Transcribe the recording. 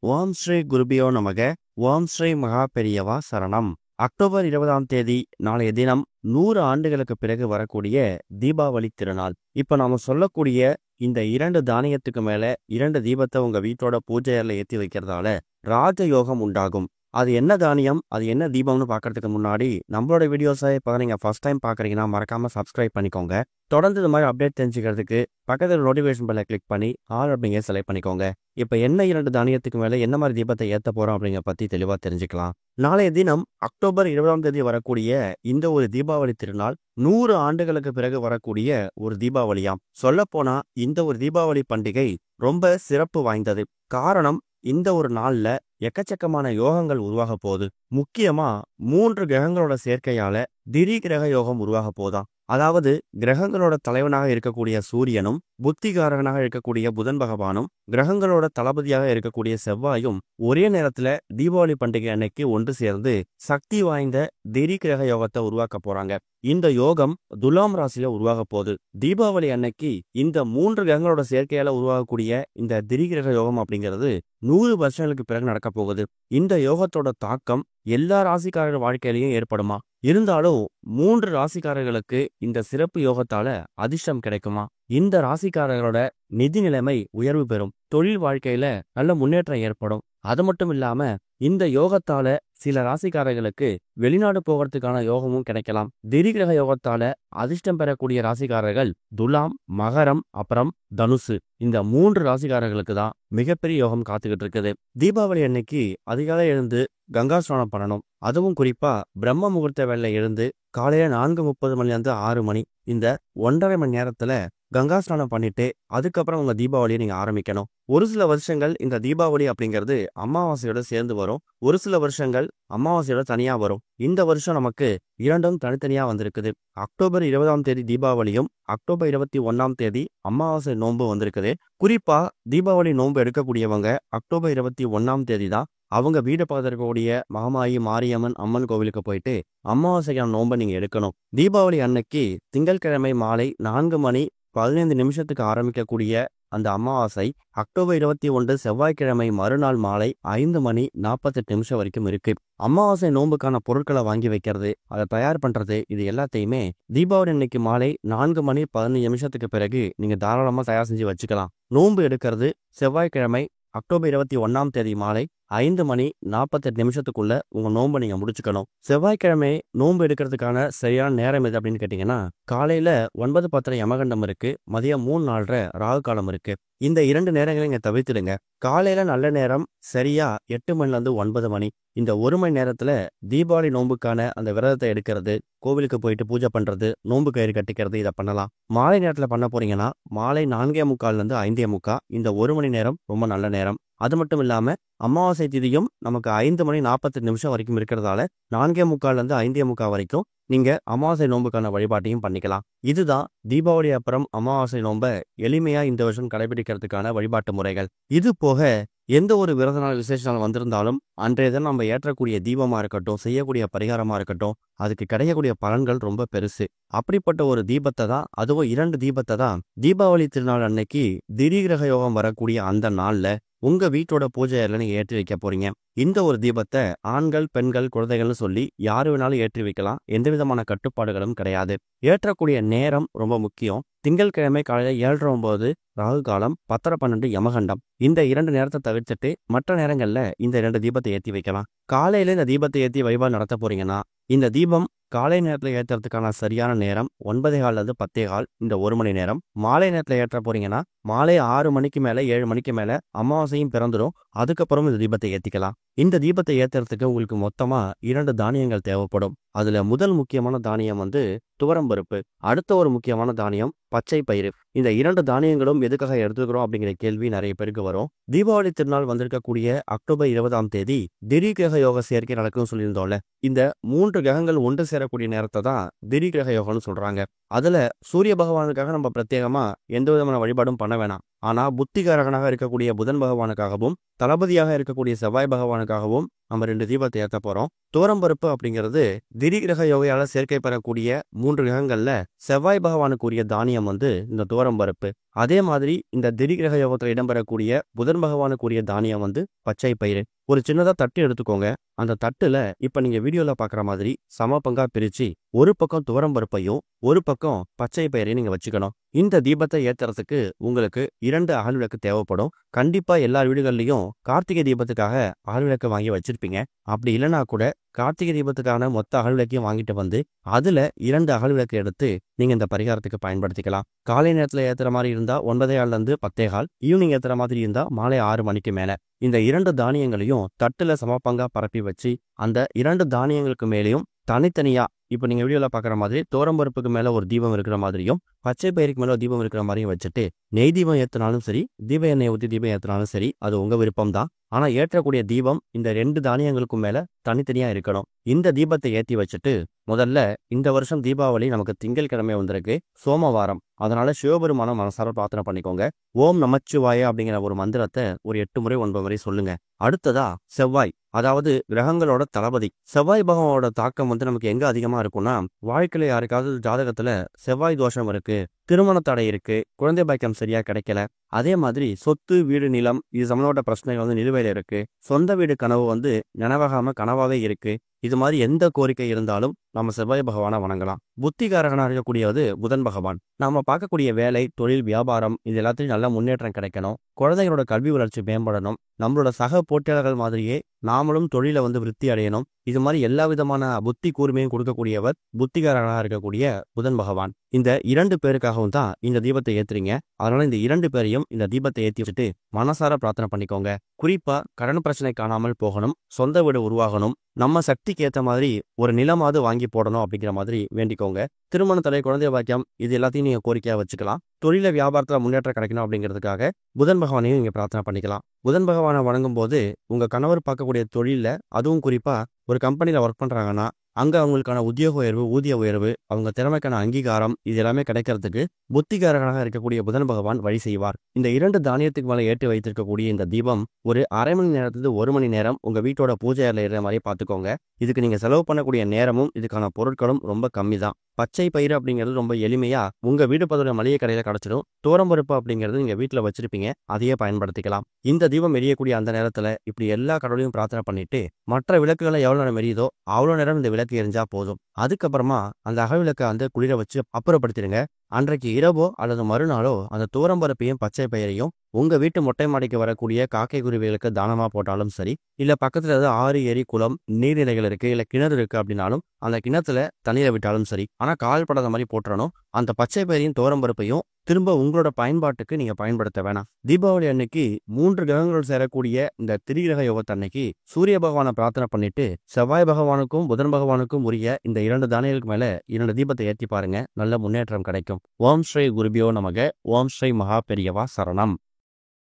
ஓம் ஸ்ரீ குருபியோ நமக. ஓம் ஸ்ரீ மகா பெரியவா சரணம். அக்டோபர் 20ஆம் தேதி நாளைய தினம் 100 ஆண்டுகளுக்கு பிறகு வரக்கூடிய தீபாவளி திருநாள். இப்ப நாம சொல்லக்கூடிய இந்த 2 தானியத்துக்கு மேல 2 தீபத்தை உங்க வீட்டோட பூஜை அறையில ஏத்தி வைக்கிறதால ராஜயோகம் உண்டாகும். அது என்ன தானியம், அது என்ன தீபம்னு பார்க்கறதுக்கு முன்னாடி நம்மளோட வீடியோஸை இப்போ நீங்க ஃபர்ஸ்ட் டைம் பார்க்குறீங்கன்னா மறக்காம சப்ஸ்கிரைப் பண்ணிக்கோங்க. தொடர்ந்து இது மாதிரி அப்டேட் தெரிஞ்சுக்கிறதுக்கு பக்கத்தில் நோட்டிஃபிகேஷன் பெல்லை கிளிக் பண்ணி ஆல் அப்படிங்க செலக்ட் பண்ணிக்கோங்க. இப்போ என்ன 2 தானியத்துக்கு மேலே என்ன மாதிரி தீபத்தை ஏற்ற போகிறோம் அப்படிங்கிற பற்றி தெளிவாக தெரிஞ்சுக்கலாம். நாளைய தினம் அக்டோபர் 20ஆம் தேதி வரக்கூடிய இந்த ஒரு தீபாவளி திருநாள் 100 ஆண்டுகளுக்கு பிறகு வரக்கூடிய ஒரு தீபாவளியாம். சொல்லப்போனா இந்த ஒரு தீபாவளி பண்டிகை ரொம்ப சிறப்பு வாய்ந்தது. காரணம், இந்த ஒரு நாள்ல எக்கச்சக்கமான யோகங்கள் உருவாக போகுது. முக்கியமா 3 கிரகங்களோட சேர்க்கையால திடீர் யோகம் உருவாக போதாம். அதாவது கிரகங்களோட தலைவனாக இருக்கக்கூடிய சூரியனும் புத்திகாரகனாக இருக்கக்கூடிய புதன் பகவானும் கிரகங்களோட தளபதியாக இருக்கக்கூடிய செவ்வாயும் ஒரே நேரத்துல தீபாவளி பண்டிகை அன்னைக்கு ஒன்று சேர்ந்து சக்தி வாய்ந்த திடீர் யோகத்தை உருவாக்க போறாங்க. இந்த யோகம் துலாம் ராசியில உருவாக போகுது. தீபாவளி அன்னைக்கு இந்த 3 கிரகங்களோட சேர்க்கையால உருவாகக்கூடிய இந்த திடீர் யோகம் அப்படிங்கிறது 100 வருஷங்களுக்கு பிறகு நடக்க போகுது. இந்த யோகத்தோட தாக்கம் எல்லா ராசிக்காரர் வாழ்க்கையிலையும் ஏற்படுமா? இருந்தாலும் 3 ராசிக்காரர்களுக்கு இந்த சிறப்பு யோகத்தால அதிர்ஷ்டம் கிடைக்குமா? இந்த ராசிக்காரர்களோட நிதி நிலைமை உயர்வு பெறும். தொழில் வாழ்க்கையில நல்ல முன்னேற்றம் ஏற்படும். அது மட்டும் இல்லாம இந்த யோகத்தால சில ராசிக்காரர்களுக்கு வெளிநாடு போகிறதுக்கான யோகமும் கிடைக்கலாம். திடீர் யோகத்தால அதிர்ஷ்டம் பெறக்கூடிய ராசிக்காரர்கள் துலாம், மகரம், அப்புறம் தனுசு. இந்த 3 ராசிக்காரர்களுக்கு தான் மிகப்பெரிய யோகம் காத்துக்கிட்டு இருக்குது. தீபாவளி அன்னைக்கு அதிகாலை எழுந்து கங்கா ஸ்நானம் பண்ணணும். அதுவும் குறிப்பா பிரம்ம முகூர்த்த வேளையில எழுந்து காலையில 4:30 மணிலேருந்து 6 மணி இந்த 1.5 மணி நேரத்துல கங்கா ஸ்நானம் பண்ணிட்டு அதுக்கப்புறம் உங்க தீபாவளியை நீங்க ஆரம்பிக்கணும். ஒரு சில வருஷங்கள் இந்த தீபாவளி அப்படிங்கிறது அமாவாசையோட சேர்ந்து வரும். ஒரு சில வருஷங்கள் அமாவாசையோட தனியா வரும். இந்த வருஷம் நமக்கு இரண்டும் தனித்தனியா வந்திருக்குது. அக்டோபர் 20ஆம் தேதி தீபாவளியும் அக்டோபர் 21ஆம் தேதி அமாவாசை நோன்பு வந்திருக்குது. குறிப்பா தீபாவளி நோன்பு எடுக்கக்கூடியவங்க அக்டோபர் 21ஆம் தேதி தான் அவங்க வீடு பக்கத்தில் இருக்கக்கூடிய மகமாயி மாரியம்மன் அம்மன் கோவிலுக்கு போயிட்டு அமாவாசைக்கான நோன்பை நீங்க எடுக்கணும். தீபாவளி அன்னைக்கு திங்கட்கிழமை மாலை 4:15 ஆரம்பிக்கக்கூடிய அந்த அமாவாசை அக்டோபர் 21 செவ்வாய்க்கிழமை மறுநாள் மாலை 5:48 வரைக்கும் இருக்கு. அமாவாசை நோன்புக்கான பொருட்களை வாங்கி வைக்கிறது, அதை தயார் பண்றது, இது எல்லாத்தையுமே தீபாவளி அன்னைக்கு மாலை 4:15 பிறகு நீங்க தாராளமா தயார் செஞ்சு வச்சுக்கலாம். நோன்பு எடுக்கிறது செவ்வாய்க்கிழமை அக்டோபர் 21ஆம் தேதி மாலை 5:48 உங்க நோன்பை நீங்க முடிச்சுக்கணும். செவ்வாய்க்கிழமை நோன்பு எடுக்கிறதுக்கான சரியான நேரம் எது அப்படின்னு கேட்டீங்கன்னா, காலையில 9:10 யமகண்டம் இருக்கு, மதியம் 3:04 ராகு காலம் இருக்கு. இந்த 2 நேரங்களை நீங்க தவிர்த்துடுங்க. காலையில நல்ல நேரம் சரியா 8 மணிலேருந்து 9 மணி. இந்த 1 மணி நேரத்துல தீபாவளி நோன்புக்கான அந்த விரதத்தை எடுக்கிறது, கோவிலுக்கு போயிட்டு பூஜை பண்றது, நோன்பு கயிறு கட்டிக்கிறது, இதை பண்ணலாம். மாலை நேரத்துல பண்ண போறீங்கன்னா மாலை 4:45 5:45 இந்த 1 மணி நேரம் ரொம்ப நல்ல நேரம். அது மட்டும் இல்லாம அமாவாசை திதியும் நமக்கு 5:48 வரைக்கும் இருக்கிறதால 4:45 5:45 வரைக்கும் நீங்க அமாவாசை நோன்புக்கான வழிபாட்டையும் பண்ணிக்கலாம். இதுதான் தீபாவளி அப்புறம் அமாவாசை நோன்பை எளிமையா இந்த வருஷம் கடைபிடிக்கிறதுக்கான வழிபாட்டு முறைகள். இது போக எந்த ஒரு விரத நாள் விசேஷ நாள் வந்திருந்தாலும் அன்றைய தினம் நம்ம ஏற்றக்கூடிய தீபமா இருக்கட்டும், செய்யக்கூடிய பரிகாரமா இருக்கட்டும், அதுக்கு கிடைக்கக்கூடிய பலன்கள் ரொம்ப பெருசு. அப்படிப்பட்ட ஒரு தீபத்தை தான், அதுவும் 2 தீபத்தை தான் தீபாவளி திருநாள் அன்னைக்கு திடீர் யோகம் வரக்கூடிய அந்த நாள்ல உங்க வீட்டோட பூஜை அறையில நீங்க ஏற்றி வைக்க போறீங்க. இந்த ஒரு தீபத்தை ஆண்கள், பெண்கள், குழந்தைகள்னு சொல்லி யாரு வேணாலும் ஏற்றி வைக்கலாம். எந்த விதமான கட்டுப்பாடுகளும் கிடையாது. ஏற்றக்கூடிய நேரம் ரொம்ப முக்கியம். திங்கட்கிழமை காலையில 7:09 ராகு காலம், 10:12 யமகண்டம். இந்த 2 நேரத்தை தவிர்த்துட்டு மற்ற நேரங்கள்ல இந்த 2 தீபத்தை ஏற்றி வைக்கலாம். காலையில இந்த தீபத்தை ஏற்றி வழிபாடு நடத்த போறீங்கன்னா இந்த தீபம் காலை நேரத்தில் ஏற்றுறதுக்கான சரியான நேரம் 9:15 10:15 இந்த 1 மணி நேரம். மாலை நேரத்தில் ஏற்ற போறீங்கன்னா மாலை 6 மணிக்கு மேல 7 மணிக்கு மேல அமாவாசையும் பிறந்துடும். அதுக்கப்புறம் இந்த தீபத்தை ஏற்றிக்கலாம். இந்த தீபத்தை ஏற்றுறதுக்கு உங்களுக்கு மொத்தமா 2 தானியங்கள் தேவைப்படும். அதுல முதல் முக்கியமான தானியம் துவரம்பருப்பு. அடுத்த ஒரு முக்கியமான தானியம் பச்சை பயிறு. இந்த 2 தானியங்களும் எதுக்காக எடுத்துக்கிறோம் அப்படிங்கிற கேள்வி நிறைய பேருக்கு வரும். தீபாவளி திருநாள் வந்திருக்கக்கூடிய அக்டோபர் 20ஆம் தேதி திடீர் யோக சேர்க்கை நடக்கும் சொல்லியிருந்தோம்ல. இந்த 3 கிரகங்கள் ஒன்று சேர பெறக்கூடிய நேரத்தை தான் திரிகிரக யோகம்னு சொல்றாங்க. அதுல சூரிய பகவானுக்காக நம்ம பிரத்யேகமா எந்த விதமான வழிபாடும் பண்ண வேணாம். ஆனா புத்திகாரகனாக இருக்கக்கூடிய புதன் பகவானுக்காகவும் தளபதியாக இருக்கக்கூடிய செவ்வாய் பகவானுக்காகவும் நம்ம 2 தீபத்தை ஏற்ற போறோம். துவரம்பருப்பு அப்படிங்கிறது திரிகிரக யோகையால சேர்க்கை பெறக்கூடிய 3 கிரகங்கள்ல செவ்வாய் பகவானுக்குரிய தானியம் இந்த துவரம்பருப்பு. அதே மாதிரி இந்த திரிகிரக யோகத்துல இடம்பெறக்கூடிய புதன் பகவானுக்குரிய தானியம் பச்சை பயிறு. ஒரு சின்னதா தட்டு எடுத்துக்கோங்க. அந்த தட்டுல இப்ப நீங்க வீடியோல பாக்குற மாதிரி சம பங்கா பிரிச்சு ஒரு பக்கம் துவரம்பருப்பையும் ஒரு பக்கம் பச்சை பயிரையும் நீங்க வச்சுக்கணும். இந்த தீபத்தை ஏத்துறதுக்கு உங்களுக்கு 2 அகல் விளக்கு தேவைப்படும். கண்டிப்பா எல்லார் வீடுகள்லயும் கார்த்திகை தீபத்துக்காக அகல் விளக்கு வாங்கி வச்சிருப்பீங்க. அப்படி இல்லைன்னா கூட கார்த்திகை தீபத்துக்கான மொத்த அகல் விளக்கையும் வாங்கிட்டு அதுல 2 அகல் விளக்கு எடுத்து நீங்க இந்த பரிகாரத்துக்கு பயன்படுத்திக்கலாம். காலை நேரத்துல ஏத்துற மாதிரி இருந்தா 9:15 10:15, ஈவினிங் ஏத்துற மாதிரி இருந்தா மாலை 6 மணிக்கு மேல. இந்த 2 தானியங்களையும் தட்டுல சமப்பங்கா பரப்பி வச்சு அந்த 2 தானியங்களுக்கு மேலேயும் தனித்தனியா இப்ப நீங்க வீடியோல பாக்குற மாதிரி துவரம்பருப்புக்கு மேல ஒரு தீபம் இருக்கிற மாதிரியும் பச்சை பயிருக்கு மேல ஒரு தீபம் இருக்கிற மாதிரியும் வச்சுட்டு நெய் தீபம் ஏத்தினாலும் சரி, தீப எண்ணெய் ஊற்றி தீபம் ஏத்தினாலும் சரி, அது உங்க விருப்பம் தான். ஆனா ஏற்றக்கூடிய தீபம் இந்த 2 தானியங்களுக்கும் மேல தனித்தனியா இருக்கணும். இந்த தீபத்தை ஏத்தி வச்சுட்டு முதல்ல இந்த வருஷம் தீபாவளி நமக்கு திங்கட்கிழமை வந்திருக்கு, சோமவாரம். அதனால சிவபெருமான மனசார பிரார்த்தனை பண்ணிக்கோங்க. ஓம் நமச்சிவாய அப்படிங்கிற ஒரு மந்திரத்தை ஒரு 8 முறை 9 முறை சொல்லுங்க. அடுத்ததா செவ்வாய், அதாவது கிரகங்களோட தளபதி செவ்வாய் பகவானோட தாக்கம் நமக்கு எங்க அதிகமா இருக்கும்னா, வாழ்க்கையில யாருக்காவது ஜாதகத்துல செவ்வாய் தோஷம் இருக்கு, திருமண தடை இருக்கு, குழந்தை பாக்கியம் சரியா கிடைக்கல, அதே மாதிரி சொத்து வீடு நிலம் இது சம்பந்தப்பட்ட பிரச்சனைகள் நிலுவையில இருக்கு, சொந்த வீடு கனவு நினைவாகாம கனவாவே இருக்கு, இது மாதிரி எந்த கோரிக்கை இருந்தாலும் நம்ம செவ்வாய் பகவானை வணங்கலாம். புத்திகாரகனா இருக்கக்கூடியது புதன் பகவான். நாம பார்க்கக்கூடிய வேலை, தொழில், வியாபாரம் இது எல்லாத்தையும் நல்ல முன்னேற்றம் கிடைக்கணும். குழந்தைகளோட கல்வி வளர்ச்சி மேம்படணும். நம்மளோட சக போட்டியாளர்கள் மாதிரியே நாமளும் தொழில விருத்தி அடையணும். இது மாதிரி எல்லா விதமான புத்தி கூர்மையும் கொடுக்கக்கூடியவர் புத்திகாரகனாக இருக்கக்கூடிய புதன் பகவான். இந்த 2 பேருக்காகவும் தான் இந்த தீபத்தை ஏத்துறீங்க. அதனால இந்த 2 பேரையும் இந்த தீபத்தை ஏத்தி வச்சுட்டு மனசார பிரார்த்தனை பண்ணிக்கோங்க. குறிப்பா கடன் பிரச்சனை காணாமல் போகணும், சொந்த வீடு உருவாகணும், நம்ம சக்திக்கு ஏற்ற மாதிரி ஒரு நிலமாவது வாங்கி போடணும் அப்படிங்கிற மாதிரி வேண்டிக்கோங்க. திருமண தடை, குழந்தை பாக்கியம் இது எல்லாத்தையும் நீங்க கோரிக்கையா வச்சுக்கலாம். தொழில வியாபாரத்துல முன்னேற்றம் கிடைக்கணும் அப்படிங்கிறதுக்காக புதன் பகவானையும் நீங்க பிரார்த்தனை பண்ணிக்கலாம். புதன் பகவானை வணங்கும் போது உங்க கணவர் பார்க்கக்கூடிய தொழில, அதுவும் குறிப்பா ஒரு கம்பெனில ஒர்க் பண்றாங்கன்னா அங்க அவங்களுக்கான உத்தியோக உயர்வு, ஊதிய உயர்வு, அவங்க திறமைக்கான அங்கீகாரம் இது எல்லாமே கிடைக்கிறதுக்கு புத்திகாரகனாக இருக்கக்கூடிய புதன் பகவான் வழி செய்வார். இந்த 2 தானியத்துக்கு மேல ஏற்றி வைத்திருக்கக்கூடிய இந்த தீபம் ஒரு அரை மணி நேரத்துக்கு 1 மணி நேரம் உங்க வீட்டோட பூஜை அறையில இருக்கிற மாதிரி பாத்துக்கோங்க. இதுக்கு நீங்க செலவு பண்ணக்கூடிய நேரமும் இதுக்கான பொருட்களும் ரொம்ப கம்மி தான். பச்சை பயிறு அப்படிங்கிறது ரொம்ப எளிமையா உங்க வீடு பக்கத்துல மளிகை கடையில கிடைச்சிடும். துவரம்பருப்பு அப்படிங்கிறது நீங்க வீட்டுல வச்சிருப்பீங்க, அதையே பயன்படுத்திக்கலாம். இந்த தீபம் எரியக்கூடிய அந்த நேரத்துல இப்படி எல்லா கடவுளையும் பிரார்த்தனை பண்ணிட்டு மற்ற விளக்குகளை எவ்வளவு நேரம் எரியுதோ அவ்வளவு நேரம் இந்த விளக்கு எரிஞ்சா போதும். அதுக்கப்புறமா அந்த அகவிளக்கை குளிர வச்சு அப்புறப்படுத்திடுங்க. அன்றைக்கு இரவோ அல்லது மறுநாளோ அந்த துவரம்பருப்பையும் பச்சை பயிரையும் உங்க வீட்டு மொட்டை மாடிக்கு வரக்கூடிய காக்கை குருவிகளுக்கு தானமா போட்டாலும் சரி, இல்ல பக்கத்துல ஏதாவது ஆறு, ஏரி, குளம், நீர்நிலைகள் இருக்கு, இல்ல கிணறு இருக்கு அப்படின்னாலும் அந்த கிணத்துல தண்ணீரை விட்டாலும் சரி. ஆனா கால் படாத மாதிரி போட்டுறணும். அந்த பச்சை பயிரையும் துவரம்பருப்பையும் திரும்ப உங்களோட பயன்பாட்டுக்கு நீங்க பயன்படுத்த வேணாம். தீபாவளி அன்னைக்கு 3 கிரகங்கள் சேரக்கூடிய இந்த திரிகிரக யோகத்தன்னைக்கு சூரிய பகவானை பிரார்த்தனை பண்ணிட்டு செவ்வாய் பகவானுக்கும் புதன் பகவானுக்கும் உரிய இந்த 2 தானியங்களுக்கு மேல 2 தீபத்தை ஏற்றி பாருங்க, நல்ல முன்னேற்றம் கிடைக்கும். ஓம் ஸ்ரீ குருபியோ நமக. ஓம் ஸ்ரீ மகா பெரியவா சரணம்.